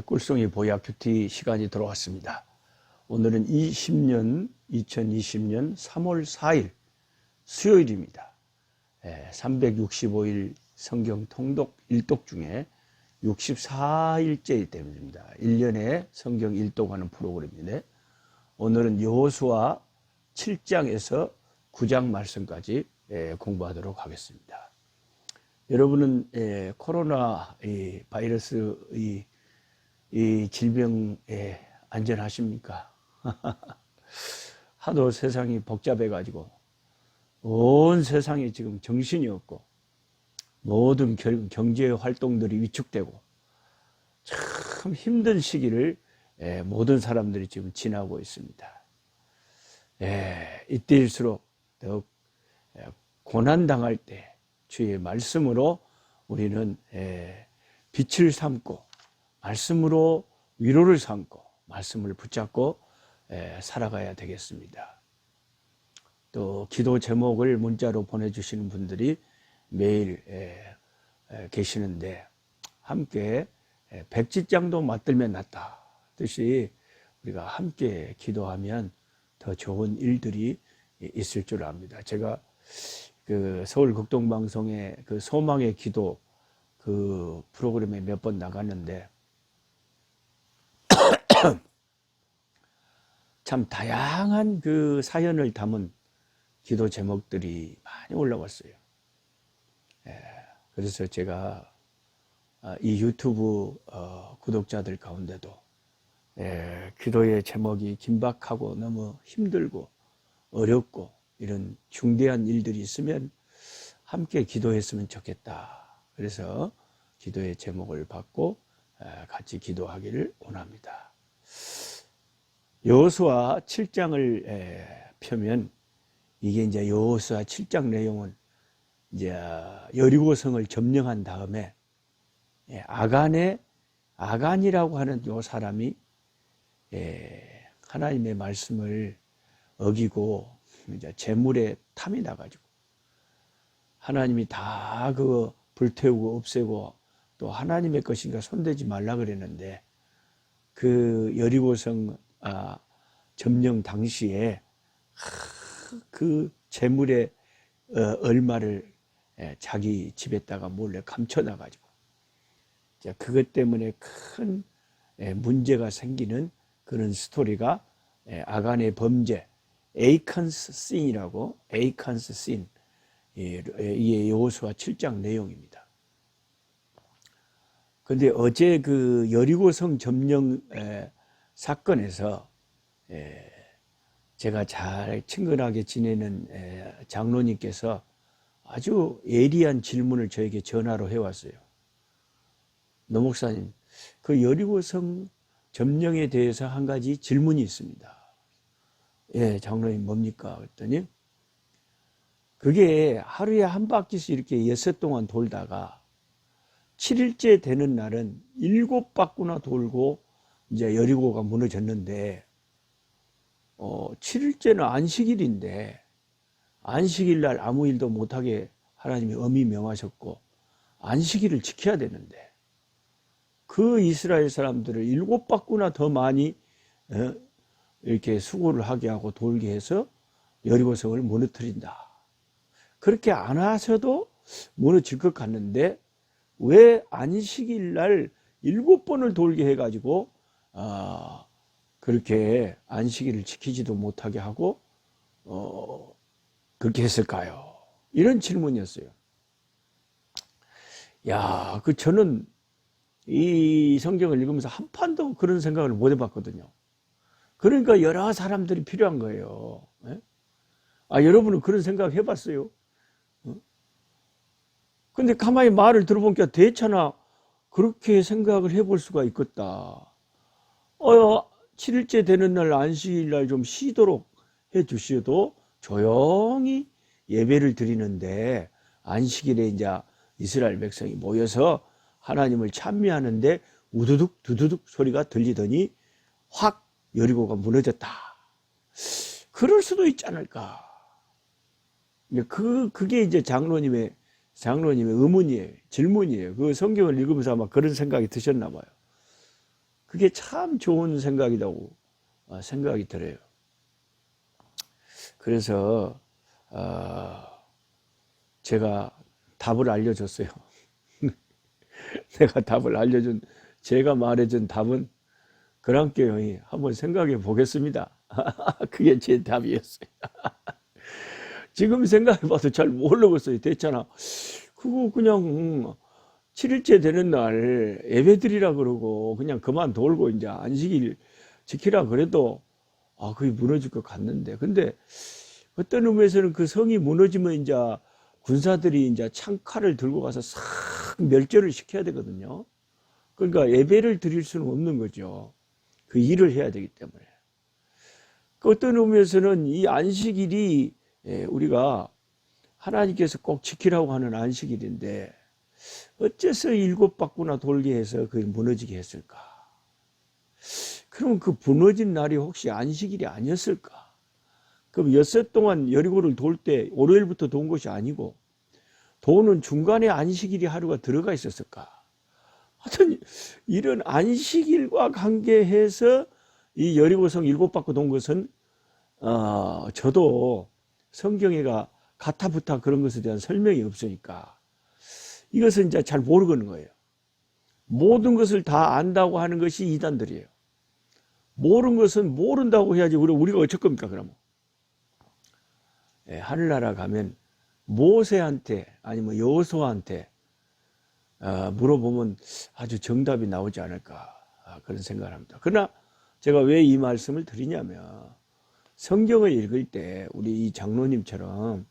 꿀송이 보약 큐티 시간이 돌아왔습니다. 오늘은 2020년 3월 4일 수요일입니다. 365일 성경 통독 일독 중에 64일째 때문입니다. 1년에 성경 일독하는 프로그램인데 오늘은 여호수아 7장에서 9장 말씀까지 공부하도록 하겠습니다. 여러분은 코로나 바이러스 이 질병에 안전하십니까? 하도 세상이 복잡해 가지고 온 세상에 지금 정신이 없고 모든 경제 활동들이 위축되고 참 힘든 시기를 모든 사람들이 지금 지나고 있습니다. 이때일수록 더욱 고난당할 때 주의 말씀으로 우리는 빛을 삼고 말씀으로 위로를 삼고 말씀을 붙잡고 살아가야 되겠습니다. 또 기도 제목을 문자로 보내주시는 분들이 매일 계시는데 함께 백지장도 맞들면 낫다 뜻이 우리가 함께 기도하면 더 좋은 일들이 있을 줄 압니다. 제가 그 서울 극동방송의 그 소망의 기도 그 프로그램에 몇 번 나갔는데 참 다양한 그 사연을 담은 기도 제목들이 많이 올라왔어요. 그래서 제가 이 유튜브 구독자들 가운데도 기도의 제목이 긴박하고 너무 힘들고 어렵고 이런 중대한 일들이 있으면 함께 기도했으면 좋겠다. 그래서 기도의 제목을 받고 같이 기도하기를 원합니다. 여호수아 7장을 펴면 이게 이제 여호수아 7장 내용은 이제 여리고성을 점령한 다음에 아간이라고 하는 요 사람이 하나님의 말씀을 어기고 이제 재물에 탐이 나가지고 하나님이 다 그거 불태우고 없애고 또 하나님의 것인가 손대지 말라 그랬는데 그 여리고성 점령 당시에 그 재물의 얼마를 자기 집에다가 몰래 감춰놔가지고 그것 때문에 큰 문제가 생기는 그런 스토리가 아간의 범죄 에이컨스 씬이라고 에이컨스 씬 이게 여호수아 7장 내용입니다. 그런데 어제 그 여리고성 점령 사건에서 제가 잘 친근하게 지내는 장로님께서 아주 예리한 질문을 저에게 전화로 해왔어요. 노 목사님, 그 여리고성 점령에 대해서 한 가지 질문이 있습니다. 장로님 뭡니까? 그랬더니 그게 하루에 한 바퀴씩 이렇게 엿새 동안 돌다가 7일째 되는 날은 7바퀴나 돌고 이제 여리고가 무너졌는데 7일째는 안식일인데 안식일 날 아무 일도 못하게 하나님이 엄히 명하셨고 안식일을 지켜야 되는데 그 이스라엘 사람들을 7바퀴나 더 많이 이렇게 수고를 하게 하고 돌게 해서 여리고성을 무너뜨린다. 그렇게 안 하셔도 무너질 것 같는데 왜 안식일 날 7번을 돌게 해가지고 그렇게 안식일을 지키지도 못하게 하고 그렇게 했을까요? 이런 질문이었어요. 저는 이 성경을 읽으면서 한 판도 그런 생각을 못 해봤거든요. 그러니까 여러 사람들이 필요한 거예요. 여러분은 그런 생각 해봤어요? 근데 가만히 말을 들어보니까 대차나 그렇게 생각을 해볼 수가 있겠다. 7일째 되는 날 안식일 날 좀 쉬도록 해 주셔도 조용히 예배를 드리는데 안식일에 이제 이스라엘 백성이 모여서 하나님을 찬미하는데 우두둑 두두둑 소리가 들리더니 확 여리고가 무너졌다. 그럴 수도 있지 않을까. 그게 이제 장로님의 의문이에요. 질문이에요. 그 성경을 읽으면서 아마 그런 생각이 드셨나 봐요. 그게 참 좋은 생각이라고 생각이 들어요. 그래서 제가 답을 알려줬어요. 제가 말해준 답은 그랑께 한번 생각해 보겠습니다. 그게 제 답이었어요. 지금 생각해봐도 잘 모르겠어요. 됐잖아. 그거 그냥 7일째 되는 날 예배 드리라 그러고 그냥 그만 돌고 이제 안식일 지키라 그래도 그게 무너질 것 같는데, 근데 어떤 의미에서는 그 성이 무너지면 이제 군사들이 이제 창칼을 들고 가서 싹 멸절을 시켜야 되거든요. 그러니까 예배를 드릴 수는 없는 거죠. 그 일을 해야 되기 때문에. 어떤 의미에서는 이 안식일이 우리가 하나님께서 꼭 지키라고 하는 안식일인데 어째서 7바구나 돌게 해서 그게 무너지게 했을까? 그럼 그 무너진 날이 혹시 안식일이 아니었을까? 그럼 엿새 동안 여리고를 돌 때 월요일부터 돈 것이 아니고 도는 중간에 안식일이 하루가 들어가 있었을까? 하여튼 이런 안식일과 관계해서 이 여리고성 7바퀴 돈 것은 저도 성경에가 가타부타 그런 것에 대한 설명이 없으니까 이것은 이제 잘 모르겠는 거예요. 모든 것을 다 안다고 하는 것이 이단들이에요. 모르는 것은 모른다고 해야지 우리가 어쩔 겁니까 그러면. 하늘나라 가면 모세한테 아니면 여호수아한테 물어보면 아주 정답이 나오지 않을까 그런 생각을 합니다. 그러나 제가 왜 이 말씀을 드리냐면 성경을 읽을 때 우리 이 장로님처럼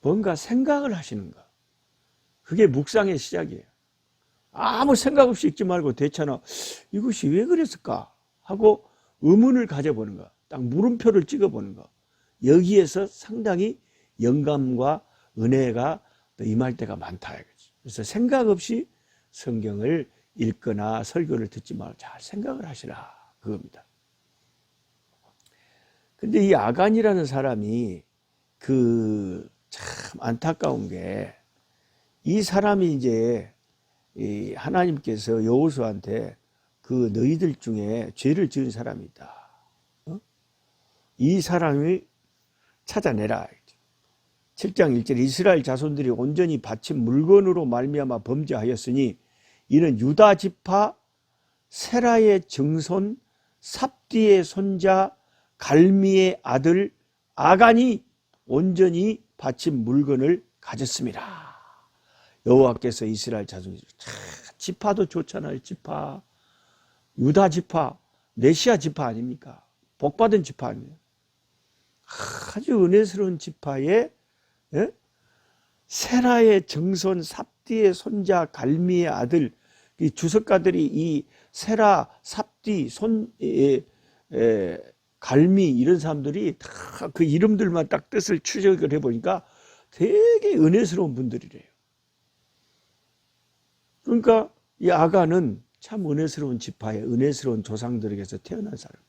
뭔가 생각을 하시는 거, 그게 묵상의 시작이에요. 아무 생각 없이 읽지 말고 대처나 이것이 왜 그랬을까 하고 의문을 가져보는 거, 딱 물음표를 찍어보는 거, 여기에서 상당히 영감과 은혜가 임할 때가 많다. 그래서 생각 없이 성경을 읽거나 설교를 듣지 말고 잘 생각을 하시라 그겁니다. 근데 이 아간이라는 사람이 참 안타까운 게, 이 사람이 이제 하나님께서 여호수아한테 그 너희들 중에 죄를 지은 사람이 있다. 이 사람이 찾아내라. 7장 1절 이스라엘 자손들이 온전히 바친 물건으로 말미암아 범죄하였으니 이는 유다 지파 세라의 증손 삽디의 손자 갈미의 아들 아간이 온전히 바친 물건을 가졌습니다. 여호와께서 이스라엘 자손들, 지파도 좋잖아요. 지파, 유다 지파, 메시아 지파 아닙니까? 복받은 지파 아니에요? 아주 은혜스러운 지파에 세라의 정손 삽디의 손자 갈미의 아들, 이 주석가들이 이 세라, 삽디, 갈미 이런 사람들이 다 그 이름들만 딱 뜻을 추적을 해보니까 되게 은혜스러운 분들이래요. 그러니까 이 아간은 참 은혜스러운 지파의 은혜스러운 조상들에게서 태어난 사람,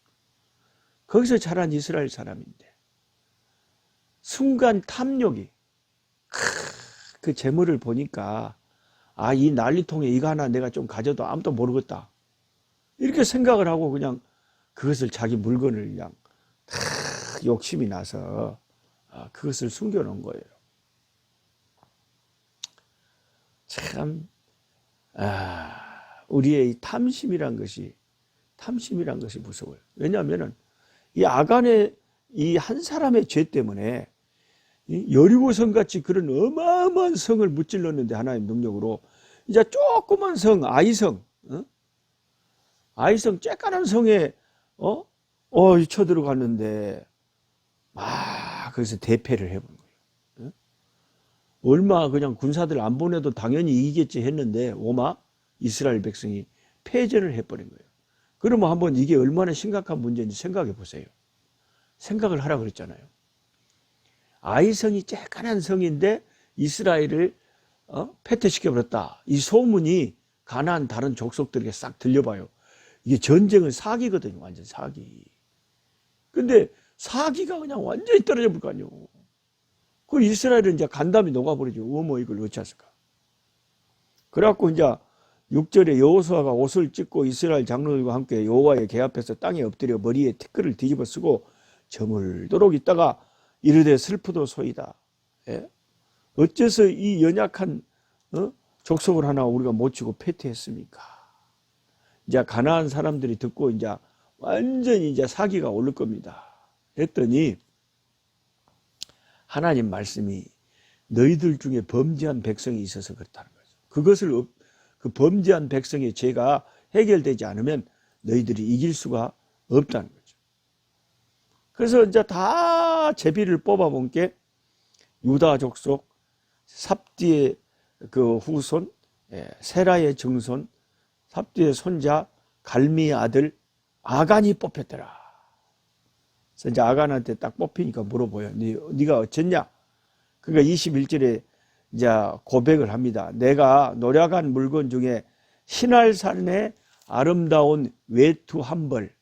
거기서 자란 이스라엘 사람인데 순간 탐욕이 그 재물을 보니까 이 난리통에 이거 하나 내가 좀 가져도 아무도 모르겠다 이렇게 생각을 하고 그냥 그것을 자기 물건을 그냥 욕심이 나서 그것을 숨겨놓은 거예요. 참 우리의 탐심이란 것이 무서워요. 왜냐하면 이 아간의 이 한 사람의 죄 때문에 여리고성 같이 그런 어마어마한 성을 무찔렀는데 하나님 능력으로 이제 조그만 성 아이성, 아이성 쬐까란 성에 쳐들어갔는데 거기서 대패를 해본 거예요. 얼마 그냥 군사들 안 보내도 당연히 이기겠지 했는데 이스라엘 백성이 패전을 해버린 거예요. 그러면 한번 이게 얼마나 심각한 문제인지 생각해 보세요. 생각을 하라 그랬잖아요. 아이성이 쬐깐한 성인데 이스라엘을 패퇴시켜버렸다. 이 소문이 가나안 다른 족속들에게 싹 들려봐요. 이게 전쟁은 사기거든요. 완전 사기. 근데 사기가 그냥 완전히 떨어져 볼 거 아니에요. 그 이스라엘은 이제 간담이 녹아버리죠. 이걸 어찌 했을까. 그래갖고 이제 6절에 여호수아가 옷을 찢고 이스라엘 장로들과 함께 여호와의 궤 앞에서 땅에 엎드려 머리에 티끌을 뒤집어 쓰고 저물도록 있다가 이르되 슬프도소이다. 예? 어째서 이 연약한 족속을 하나 우리가 못 치고 패퇴했습니까? 이제 가나안 사람들이 듣고 이제 완전히 이제 사기가 오를 겁니다. 했더니 하나님 말씀이 너희들 중에 범죄한 백성이 있어서 그렇다는 거죠. 그것을 그 범죄한 백성의 죄가 해결되지 않으면 너희들이 이길 수가 없다는 거죠. 그래서 이제 다 제비를 뽑아본 게 유다 족속 삽디의 그 후손, 세라의 증손, 삽디의 손자 갈미의 아들 아간이 뽑혔더라. 그래서 이제 아간한테 딱 뽑히니까 물어보여. 네가 어쨌냐? 그러니까 21절에 이제 고백을 합니다. 내가 노략한 물건 중에 신할산의 아름다운 외투 한 벌,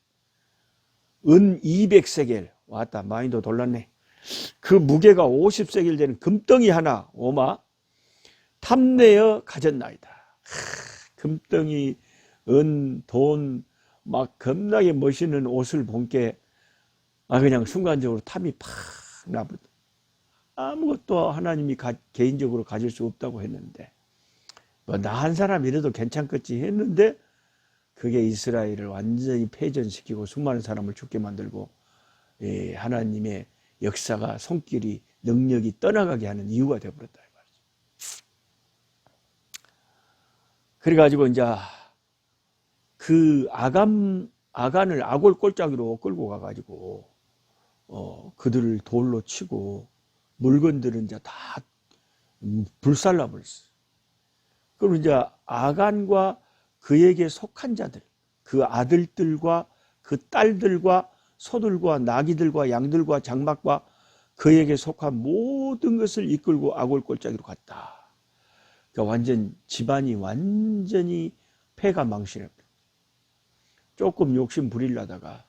은 200세겔, 왔다 많이도 돌랐네. 그 무게가 50세겔 되는 금덩이 하나 오마 탐내어 가졌나이다. 금덩이, 은, 돈, 막 겁나게 멋있는 옷을 본게 그냥 순간적으로 탐이 팍 나버려. 아무것도 하나님이 개인적으로 가질 수 없다고 했는데 뭐 나 한 사람 이래도 괜찮겠지 했는데 그게 이스라엘을 완전히 패전시키고 수많은 사람을 죽게 만들고 하나님의 역사가 손길이 능력이 떠나가게 하는 이유가 되어버렸다 이 말이죠. 그래가지고 이제 그 아간을 아골 꼴짝이로 끌고 가가지고 그들을 돌로 치고 물건들은 이제 다 불살라 버렸어. 그리고 이제 아간과 그에게 속한 자들, 그 아들들과 그 딸들과 소들과 나귀들과 양들과 장막과 그에게 속한 모든 것을 이끌고 아골 꼴짝이로 갔다. 그러니까 완전 집안이 완전히 폐가 망신했다. 조금 욕심 부리려다가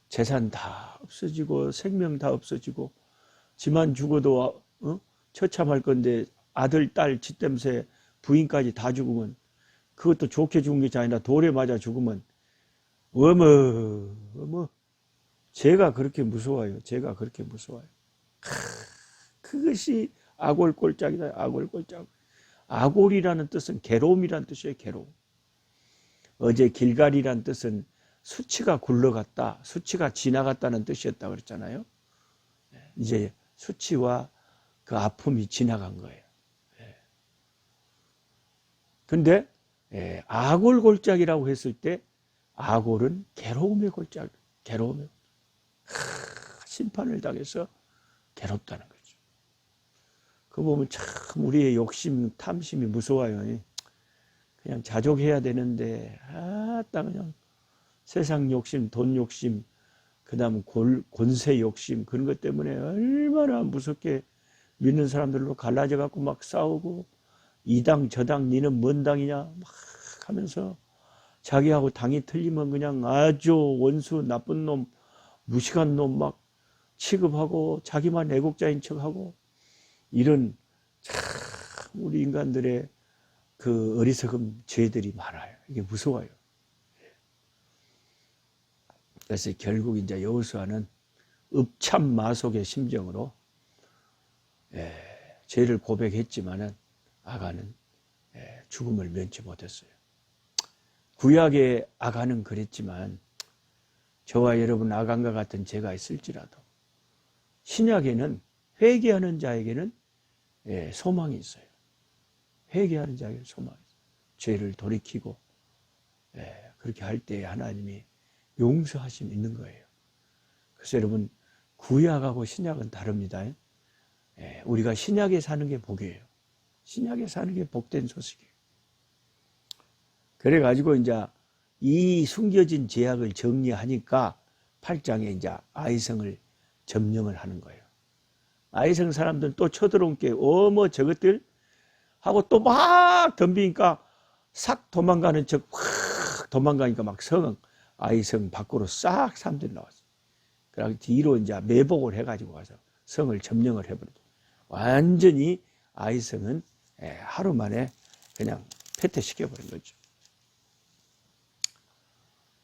재산 다 없어지고 생명 다 없어지고 지만 죽어도 처참할 건데 아들, 딸, 지 땜새 부인까지 다 죽으면 그것도 좋게 죽은 게 아니라 돌에 맞아 죽으면 어머 죄가 그렇게 무서워요. 죄가 그렇게 무서워요. 그것이 아골꼴짝이다. 아골꼴짝. 아골이라는 뜻은 괴로움이라는 뜻이에요. 괴로움. 어제 길갈이라는 뜻은 수치가 굴러갔다. 수치가 지나갔다는 뜻이었다고 그랬잖아요. 이제 수치와 그 아픔이 지나간 거예요. 근데 아골 골짜기라고 했을 때 아골은 괴로움의 골짜기, 괴로움의 심판을 당해서 괴롭다는 거죠. 그거 보면 참 우리의 욕심, 탐심이 무서워요. 그냥 자족해야 되는데 그냥 세상 욕심, 돈 욕심, 그 다음 권세 욕심 그런 것 때문에 얼마나 무섭게 믿는 사람들로 갈라져 갖고 막 싸우고 이 당 저 당 니는 뭔 당이냐 막 하면서 자기하고 당이 틀리면 그냥 아주 원수 나쁜 놈 무식한 놈 막 취급하고 자기만 애국자인 척하고 이런 참 우리 인간들의 그 어리석은 죄들이 많아요. 이게 무서워요. 그래서 결국 이제 여호수아는 읍참마속의 심정으로 죄를 고백했지만은 아간은 죽음을 면치 못했어요. 구약의 아간은 그랬지만 저와 여러분 아간과 같은 죄가 있을지라도 신약에는 회개하는 자에게는 소망이 있어요. 회개하는 자에게 소망이 있어요. 죄를 돌이키고 그렇게 할 때 하나님이 용서하심이 있는 거예요. 그래서 여러분 구약하고 신약은 다릅니다. 우리가 신약에 사는 게 복이에요. 신약에 사는 게 복된 소식이에요. 그래가지고 이제 이 숨겨진 죄악을 정리하니까 8장에 이제 아이성을 점령을 하는 거예요. 아이성 사람들은 또 쳐들어온 게 저것들 하고 또 막 덤비니까 싹 도망가는 척 확 도망가니까 막 아이성 밖으로 싹 사람들이 나왔어요. 그래서 뒤로 이제 매복을 해가지고 가서 성을 점령을 해버렸죠. 완전히 아이성은 하루 만에 그냥 패퇴시켜버린 거죠.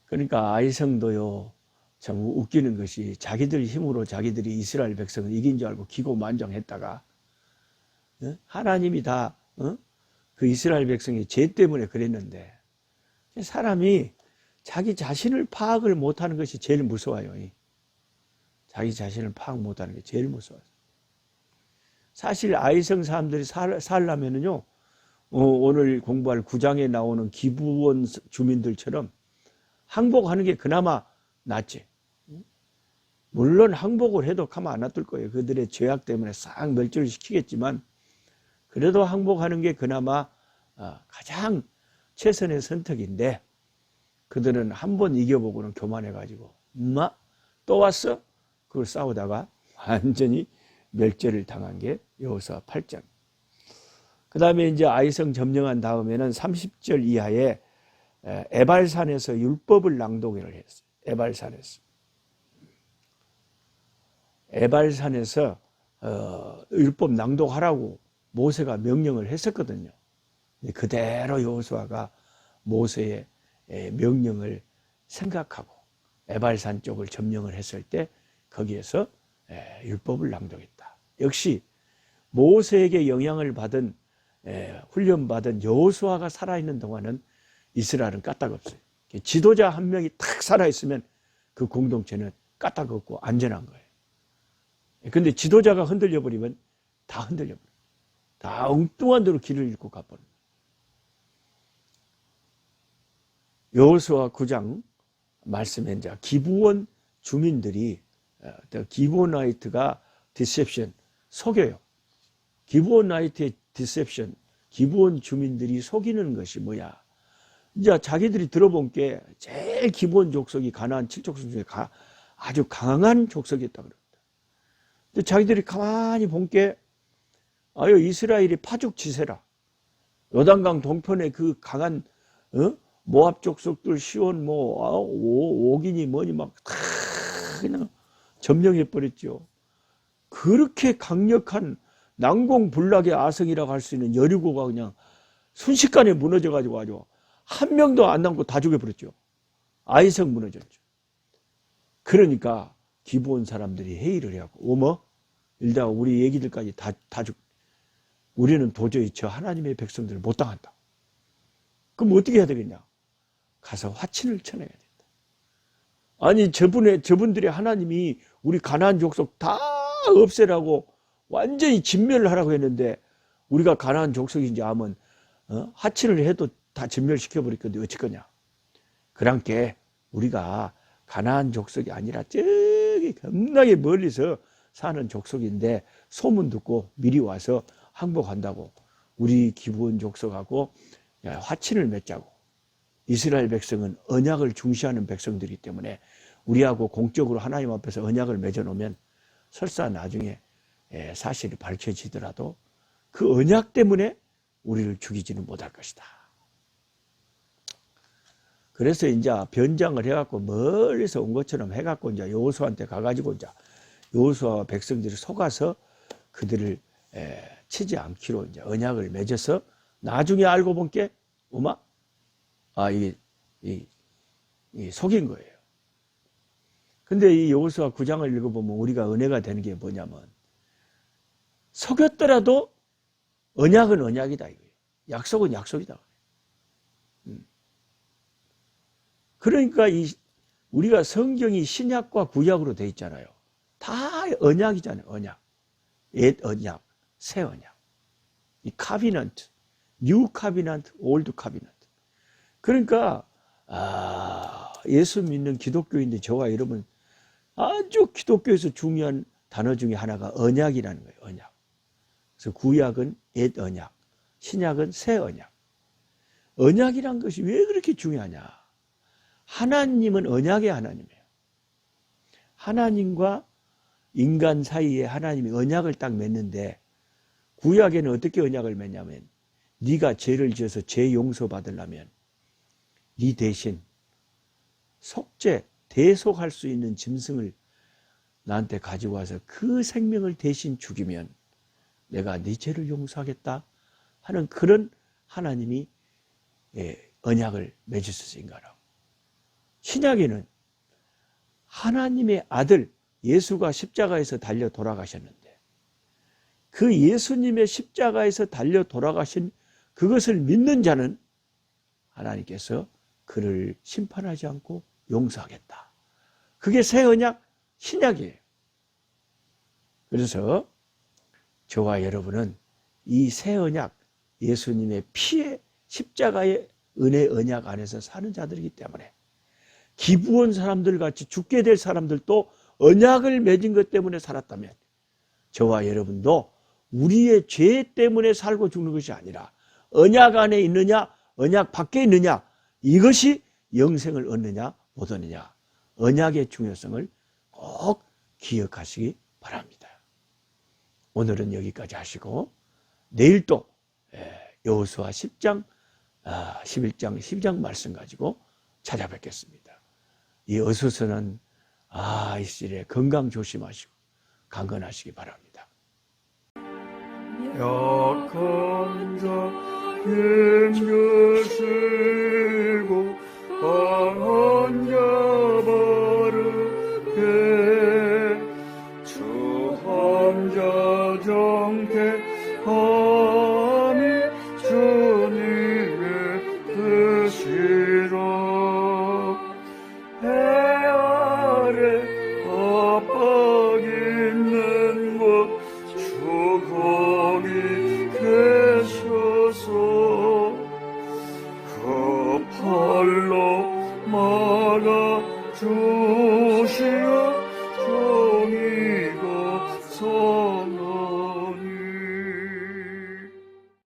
그러니까 아이성도요, 참 웃기는 것이 자기들 힘으로 자기들이 이스라엘 백성을 이긴 줄 알고 기고만장했다가 하나님이 다 그 이스라엘 백성이 죄 때문에 그랬는데, 사람이 자기 자신을 파악을 못하는 것이 제일 무서워요. 자기 자신을 파악 못하는 게 제일 무서워요. 사실 아이성 사람들이 살려면은요, 오늘 공부할 9장에 나오는 기브온 주민들처럼 항복하는 게 그나마 낫지. 물론 항복을 해도 가만 안 놔둘 거예요. 그들의 죄악 때문에 싹 멸절을 시키겠지만, 그래도 항복하는 게 그나마 가장 최선의 선택인데, 그들은 한 번 이겨보고는 교만해가지고 또 왔어? 그걸 싸우다가 완전히 멸절을 당한 게 여호수아 8장. 그 다음에 이제 아이성 점령한 다음에는 30절 이하에 에발산에서 율법을 낭독을 했어요. 에발산에서 율법 낭독하라고 모세가 명령을 했었거든요. 그대로 여호수아가 모세의 명령을 생각하고 에발산 쪽을 점령을 했을 때 거기에서 율법을 낭독했다. 역시 모세에게 영향을 받은 훈련받은 여호수아가 살아있는 동안은 이스라엘은 까딱없어요. 지도자 한 명이 탁 살아있으면 그 공동체는 까딱없고 안전한 거예요. 근데 지도자가 흔들려 버리면 다 흔들려 버려요. 다 엉뚱한 데로 길을 잃고 가버려요. 여호수아 9장 말씀에 이제 기브온 주민들이 기브온나이트가 디셉션, 속여요. 기브온나이트의 디셉션, 기브온 주민들이 속이는 것이 뭐야? 이제 자기들이 들어본 게 제일 기브온 족속이 가나안 7족속 중에 아주 강한 족속이었다 그럽니다. 근데 자기들이 가만히 본 게 이스라엘이 파죽지세라. 요단강 동편에 그 강한 모압 족속들 시온 오기니 뭐니 막 그냥 점령해 버렸죠. 그렇게 강력한 난공불락의 아성이라고 할 수 있는 여리고가 그냥 순식간에 무너져 가지고 아주 한 명도 안 남고 다 죽여버렸죠. 아이성 무너졌죠. 그러니까 기브온 사람들이 회의를 해갖고 일단 우리 얘기들까지 다 우리는 도저히 저 하나님의 백성들을 못 당한다. 그럼 어떻게 해야 되겠냐? 가서 화친을 쳐내야 된다. 아니 저분들이 하나님이 우리 가나안 족속 다 없애라고 완전히 진멸을 하라고 했는데, 우리가 가나안 족속인지 아면 화친을 해도 다 진멸시켜 버릴 건데 어쩔 거냐? 그랑께 우리가 가나안 족속이 아니라 저기 겁나게 멀리서 사는 족속인데 소문 듣고 미리 와서 항복한다고 우리 기브온 족속하고 화친을 맺자고. 이스라엘 백성은 언약을 중시하는 백성들이기 때문에 우리하고 공적으로 하나님 앞에서 언약을 맺어놓으면 설사 나중에 사실이 밝혀지더라도 그 언약 때문에 우리를 죽이지는 못할 것이다. 그래서 이제 변장을 해갖고 멀리서 온 것처럼 해갖고 이제 여호수아한테 가가지고 이제 여호수아와 백성들이 속아서 그들을 치지 않기로 이제 언약을 맺어서 나중에 알고 본 게 이게 속인 거예요. 근데 이 여호수아 9장을 읽어보면 우리가 은혜가 되는 게 뭐냐면, 속였더라도 언약은 언약이다 이거예요. 약속은 약속이다. 그러니까 우리가 성경이 신약과 구약으로 되어 있잖아요. 다 언약이잖아요. 언약. 옛 언약, 새 언약. 이 카비넌트, 뉴 카비넌트, 올드 카비넌트. 그러니까 예수 믿는 기독교인들 저와 여러분 아주 기독교에서 중요한 단어 중에 하나가 언약이라는 거예요. 언약. 그래서 구약은 옛 언약, 신약은 새 언약. 언약이란 것이 왜 그렇게 중요하냐? 하나님은 언약의 하나님이에요. 하나님과 인간 사이에 하나님이 언약을 딱 맺는데, 구약에는 어떻게 언약을 맺냐면, 네가 죄를 지어서 죄 용서받으려면 네 대신 속죄, 대속할 수 있는 짐승을 나한테 가지고 와서 그 생명을 대신 죽이면 내가 네 죄를 용서하겠다 하는 그런 하나님이 언약을 맺으셨으니까라고. 신약에는 하나님의 아들 예수가 십자가에서 달려 돌아가셨는데 그 예수님의 십자가에서 달려 돌아가신 그것을 믿는 자는 하나님께서 그를 심판하지 않고 용서하겠다. 그게 새 언약 신약이에요. 그래서 저와 여러분은 이 새 언약 예수님의 피의 십자가의 은혜 언약 안에서 사는 자들이기 때문에 기부원 사람들 같이 죽게 될 사람들도 언약을 맺은 것 때문에 살았다면 저와 여러분도 우리의 죄 때문에 살고 죽는 것이 아니라 언약 안에 있느냐 언약 밖에 있느냐 이것이 영생을 얻느냐 못 얻느냐 언약의 중요성을 꼭 기억하시기 바랍니다. 오늘은 여기까지 하시고 내일 또 여호수아 10장 11장 12장 말씀 가지고 찾아뵙겠습니다. 이 어수선은 이 시절에 건강 조심하시고 강건하시기 바랍니다. 약한 자 힘주시고 강한 자 바르게 주한 자 정케함이 주님의 뜻이라. 해 아래 압박 있는 곳 주 거기 계셔서 그 팔로 막아 주시어 정의가 선